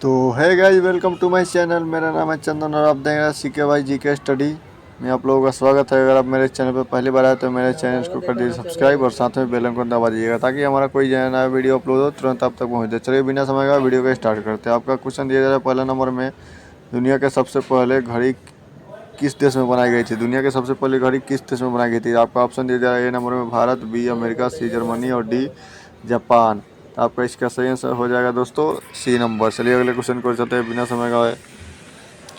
तो है guys, welcome to my channel. मेरा नाम है चंदन और आप देख रहे हैं सीके भाई जी के स्टडी में। आप लोगों का स्वागत है। अगर आप मेरे चैनल पर पहली बार आए तो मेरे चैनल को कर दीजिए सब्सक्राइब और साथ में बेल आइकन दबा दीजिएगा ताकि हमारा कोई नया वीडियो अपलोड हो तुरंत आप तक पहुंच जाए। चलिए बिना समय का वीडियो को स्टार्ट करते हैं। आपका क्वेश्चन दिया जा रहा है पहला नंबर में, दुनिया के सबसे पहले घड़ी किस देश में बनाई गई थी? दुनिया की सबसे पहली घड़ी किस देश में बनाई गई थी? आपका ऑप्शन दिया जा रहा है ए नंबर में Bharat, B America, C Germany और डी जापान। तो आपका इसका सही आंसर हो जाएगा दोस्तों सी नंबर। चलिए अगले क्वेश्चन को चलते हैं बिना समय गवाए।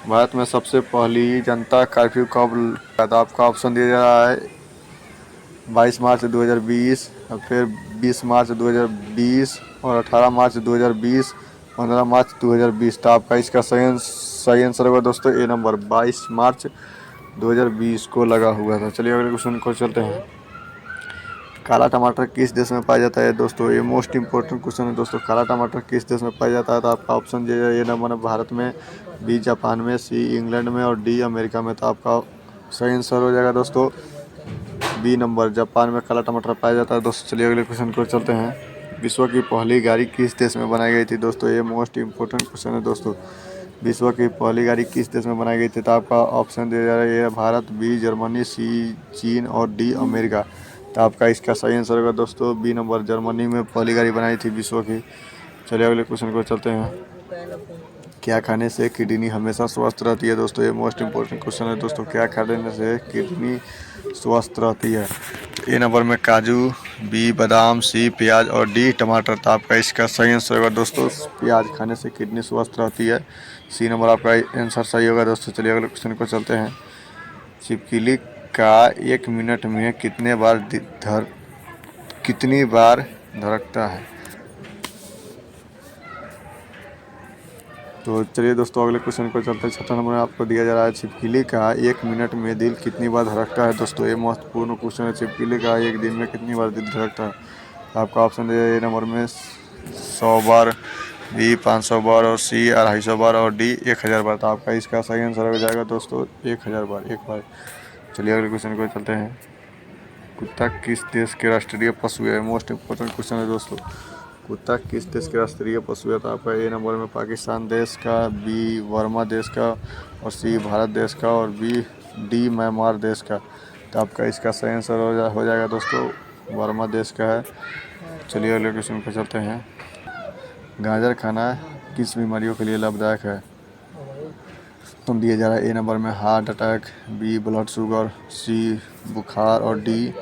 भारत में सबसे पहली जनता कर्फ्यू कब लगा था? आपका ऑप्शन दिया जा रहा है 22 मार्च 2020 और फिर 20 मार्च 2020 और 18 मार्च 2020, 15 मार्च 2020। तो आपका इसका सही आंसर होगा दोस्तों ए नंबर 22 मार्च 2020 को लगा हुआ था। चलिए अगले क्वेश्चन को चलते हैं। काला टमाटर किस देश में पाया जाता है? दोस्तों ये मोस्ट इंपॉर्टेंट क्वेश्चन है दोस्तों। काला टमाटर किस देश में पाया जाता है? तो आपका ऑप्शन दिया जाए ए नंबर भारत में, बी जापान में, सी इंग्लैंड में और डी अमेरिका में। तो आपका सही आंसर हो जाएगा दोस्तों बी नंबर, जापान में काला टमाटर पाया जाता है दोस्तों। चलिए अगले क्वेश्चन को चलते हैं। विश्व की पहली गाड़ी किस देश में बनाई गई थी? दोस्तों ये मोस्ट इंपॉर्टेंट क्वेश्चन है दोस्तों। विश्व की पहली गाड़ी किस देश में बनाई गई थी? तो आपका ऑप्शन दिया जा रहा है भारत, बी जर्मनी, सी चीन और डी अमेरिका। तो आपका इसका सही आंसर होगा दोस्तों बी नंबर, जर्मनी में पहली गाड़ी बनाई थी विश्व की। चलिए अगले क्वेश्चन को चलते हैं। क्या खाने से किडनी हमेशा स्वस्थ रहती है? दोस्तों ये मोस्ट इंपॉर्टेंट क्वेश्चन है दोस्तों। क्या खाने से किडनी स्वस्थ रहती है? ए नंबर में काजू, बी बादाम, सी प्याज और डी टमाटर। तो आपका इसका सही आंसर होगा दोस्तों प्याज खाने से किडनी स्वस्थ रहती है। सी नंबर आपका आंसर सही होगा दोस्तों। चलिए अगले क्वेश्चन को चलते हैं। छिपकली का 1 मिनट में कितनी बार धड़कता है? तो चलिए दोस्तों अगले क्वेश्चन को चलते हैं। छठा नंबर में आपको दिया जा रहा है छिपकली का 1 मिनट में दिल कितनी बार धड़कता है? दोस्तों ये महत्वपूर्ण क्वेश्चन है। छिपकली का एक दिन में कितनी बार दिल धड़कता है? तो आपका ऑप्शन दिया ए नंबर में 100 बार, बी 500 बार और सी 250 बार और डी 1000 बार। तो आपका इसका सही आंसर हो जाएगा दोस्तों 1000 बार, एक बार। चलिए अगले क्वेश्चन को चलते हैं। कुत्ता किस देश के राष्ट्रीय पशु है? मोस्ट इंपॉर्टेंट क्वेश्चन है दोस्तों। कुत्ता किस देश के राष्ट्रीय पशु है? तो आपका ए नंबर में पाकिस्तान देश का, बी बर्मा देश का और सी भारत देश का और डी म्यांमार देश का। तो आपका इसका सही आंसर हो जाएगा दोस्तों बर्मा देश का है। चलिए अगले क्वेश्चन पर चलते हैं। गाजर खाना किस बीमारियों के लिए लाभदायक है? तो दिया जा रहा है ए नंबर में heart attack, B blood sugar, C बुखार और डी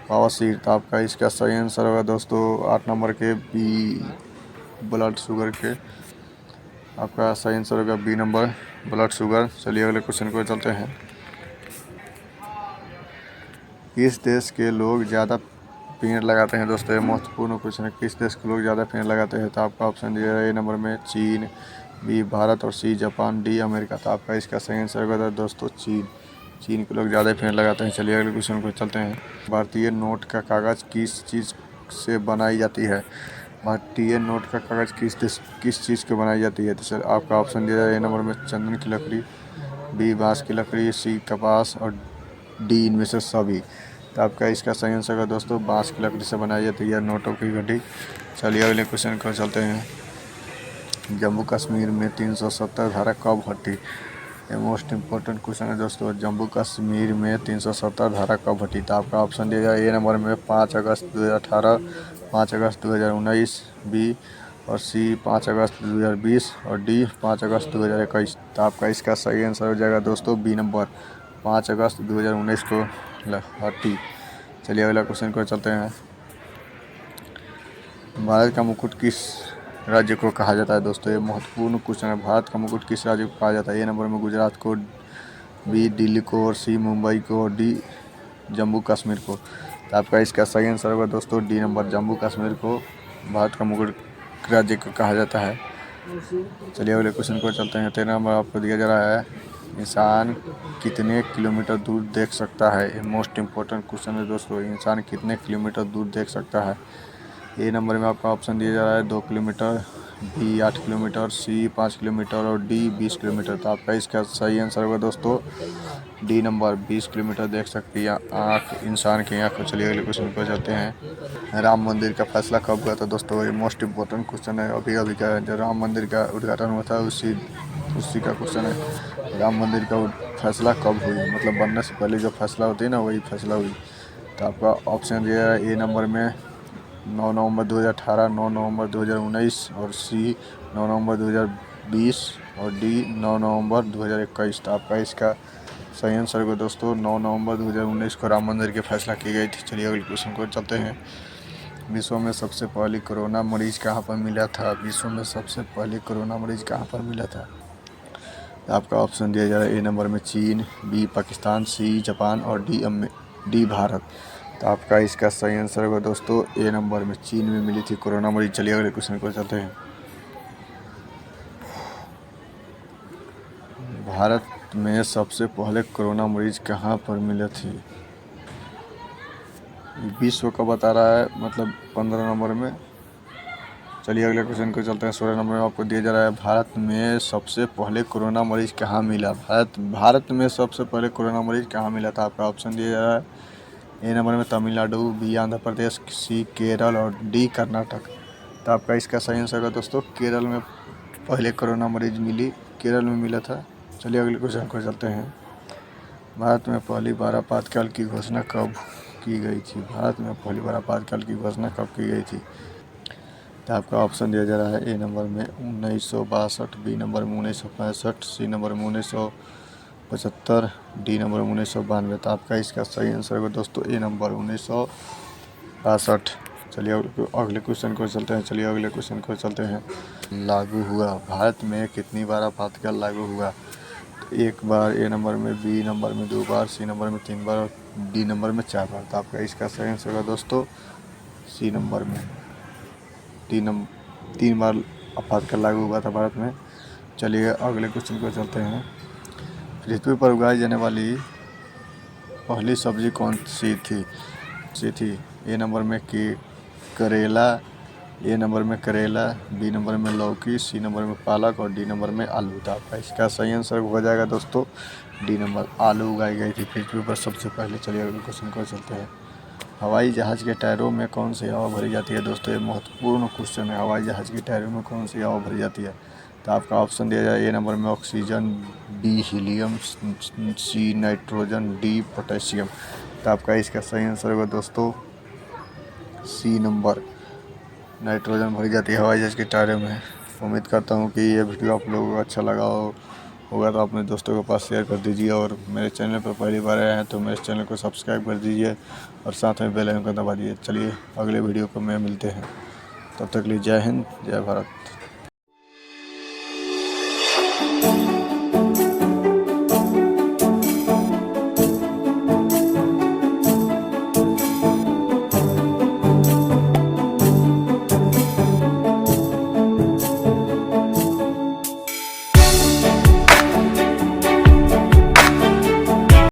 बवासीर। तो आपका इसका सही आंसर होगा दोस्तों 8 नंबर के बी ब्लड शुगर के। आपका सही आंसर होगा बी नंबर ब्लड शुगर। चलिए अगले क्वेश्चन को चलते हैं। किस देश के लोग ज़्यादा पेड़ लगाते हैं? दोस्तों ये महत्वपूर्ण क्वेश्चन है। किस देश के लोग ज़्यादा पेड़ लगाते हैं? तो आपका ऑप्शन दिया है ए नंबर में चीन, बी भारत और सी जापान, डी अमेरिका। तो आपका इसका सही आंसर होगा दोस्तों चीन। चीन के लोग ज़्यादा पेड़ लगाते हैं। चलिए अगले क्वेश्चन को चलते हैं। भारतीय नोट का कागज़ किस चीज़ से बनाई जाती है? भारतीय नोट का कागज़ किस चीज़ की बनाई जाती है? तो सर आपका ऑप्शन दिया जाए ए नंबर में चंदन की लकड़ी, बी बांस की लकड़ी, सी कपास और डी इनमें से सभी। तो आपका इसका सही आंसर है दोस्तों बांस की लकड़ी से बनाई जाती है नोटों की घड़ी। चलिए अगले क्वेश्चन को चलते हैं। जम्मू कश्मीर में 370 धारा कब हटी? ये मोस्ट इंपॉर्टेंट क्वेश्चन है दोस्तों। जम्मू कश्मीर में 370 धारा कब हटी? तो आपका ऑप्शन दिया जाए ए नंबर में 5 अगस्त 2018, 5 अगस्त 2019, बी और सी 5 अगस्त 2020 और डी 5 अगस्त 2021। तो आपका इसका सही आंसर हो जाएगा दोस्तों बी नंबर 5 अगस्त 2019 को हटी। चलिए अगला क्वेश्चन को चलते हैं। भारत का मुकुट किस राज्य को कहा जाता है? दोस्तों ये महत्वपूर्ण क्वेश्चन है। भारत का मुकुट किस राज्य को कहा जाता है? ए नंबर में गुजरात को, बी दिल्ली को और सी मुंबई को और डी जम्मू कश्मीर को। तो आपका इसका सही आंसर होगा दोस्तों डी नंबर, जम्मू कश्मीर को भारत का मुकुट राज्य को कहा जाता है। चलिए अगले क्वेश्चन को चलते हैं। 13 नंबर आपको दिया जा रहा है इंसान कितने किलोमीटर दूर देख सकता है? ये मोस्ट इंपॉर्टेंट क्वेश्चन है दोस्तों। इंसान कितने किलोमीटर दूर देख सकता है? ए नंबर में आपका ऑप्शन दिया जा रहा है 2 किलोमीटर, बी 8 किलोमीटर, सी 5 किलोमीटर और डी 20 किलोमीटर। तो आपका इसका सही आंसर होगा दोस्तों डी नंबर 20 किलोमीटर। देख सकते हैं आँख, इंसान की आँख को। चलिए अगले क्वेश्चन पर चलते हैं। राम मंदिर का फैसला कब हुआ था दोस्तों? ये मोस्ट इम्पोर्टेंट क्वेश्चन है। अभी अभी का जो राम मंदिर का उद्घाटन हुआ था उसी का क्वेश्चन है। राम मंदिर का फैसला कब हुई, मतलब बनने से पहले जो फैसला होती है ना, वही फैसला हुई। तो आपका ऑप्शन दिया है ए नंबर में 9 नवंबर 2018, 9 नवंबर 2019 और सी 9 नवंबर 2020 और डी 9 नवंबर 2021। तो आपका इसका सही आंसर को दोस्तों 9 नवंबर 2019 को राम मंदिर की फैसला की गई थी। चलिए अगले क्वेश्चन को चलते हैं। विश्व में सबसे पहले कोरोना मरीज कहाँ पर मिला था? विश्व में सबसे पहले कोरोना मरीज कहाँ पर मिला था? आपका ऑप्शन दिया जा रहा है ए नंबर में चीन, बी पाकिस्तान, सी जापान और डी भारत। तो आपका इसका सही आंसर होगा दोस्तों ए नंबर में चीन में मिली थी कोरोना मरीज। चलिए अगले क्वेश्चन को चलते हैं। भारत में सबसे पहले कोरोना मरीज कहाँ पर मिले थे? विश्व का बता रहा है, मतलब 15 नंबर में। चलिए अगले क्वेश्चन को चलते हैं। 16 नंबर में आपको दिया जा रहा है भारत में सबसे पहले कोरोना मरीज कहाँ मिला? भारत में सबसे पहले कोरोना मरीज कहाँ मिला था? आपका ऑप्शन दिया जा रहा है ए नंबर में तमिलनाडु, बी आंध्र प्रदेश, सी केरल और डी कर्नाटक। तो आपका इसका सही आंसर है दोस्तों केरल में पहले कोरोना मरीज केरल में मिला था। चलिए अगले क्वेश्चन को चलते हैं। भारत में पहली बार आपातकाल की घोषणा कब की गई थी? भारत में पहली बार आपातकाल की घोषणा कब की गई थी? तो आपका ऑप्शन दिया जा रहा है ए नंबर में 1962, बी नंबर में 1965, सी नंबर में 1975, डी नंबर में 1992। तो आपका इसका सही आंसर होगा दोस्तों ए नंबर 1962। चलिए अगले क्वेश्चन को चलते हैं। लागू हुआ, भारत में कितनी बार आपातकाल लागू हुआ? तो एक बार, ए नंबर में, बी नंबर में 2 बार, सी नंबर में 3 बार और डी नंबर में 4 बार। तो आपका इसका सही आंसर होगा दोस्तों सी नंबर में 3 बार आपातकाल लागू हुआ था भारत में। चलिए अगले क्वेश्चन को चलते हैं। पृथ्वी पर उगाई जाने वाली पहली सब्जी कौन सी थी? ए नंबर में करेला, बी नंबर में लौकी, सी नंबर में पालक और डी नंबर में आलू। था आपका इसका सही आंसर हो जाएगा दोस्तों डी नंबर, आलू उगाई गई थी पृथ्वी पर सबसे पहले। चलिए अगले क्वेश्चन को चलते हैं। हवाई जहाज़ के टायरों में कौन सी हवा भरी जाती है दोस्तों? ये महत्वपूर्ण क्वेश्चन है। हवाई जहाज़ के टायरों में कौन सी हवा भरी जाती है? तो आपका ऑप्शन दिया जाए ए नंबर में oxygen, B helium, C nitrogen, D potassium. तो आपका इसका सही आंसर होगा दोस्तों सी नंबर, नाइट्रोजन भरी जाती है हवाई जहाज़ के टायरों में। उम्मीद करता हूँ कि ये वीडियो आप लोगों को अच्छा लगा होगा तो अपने दोस्तों के पास शेयर कर दीजिए। और मेरे चैनल पर पहली बार आए हैं तो मेरे चैनल को सब्सक्राइब कर दीजिए और साथ में बेल आइकन दबा दीजिए। चलिए अगले वीडियो को में मिलते हैं, तब तक के लिए जय हिंद, जय भारत।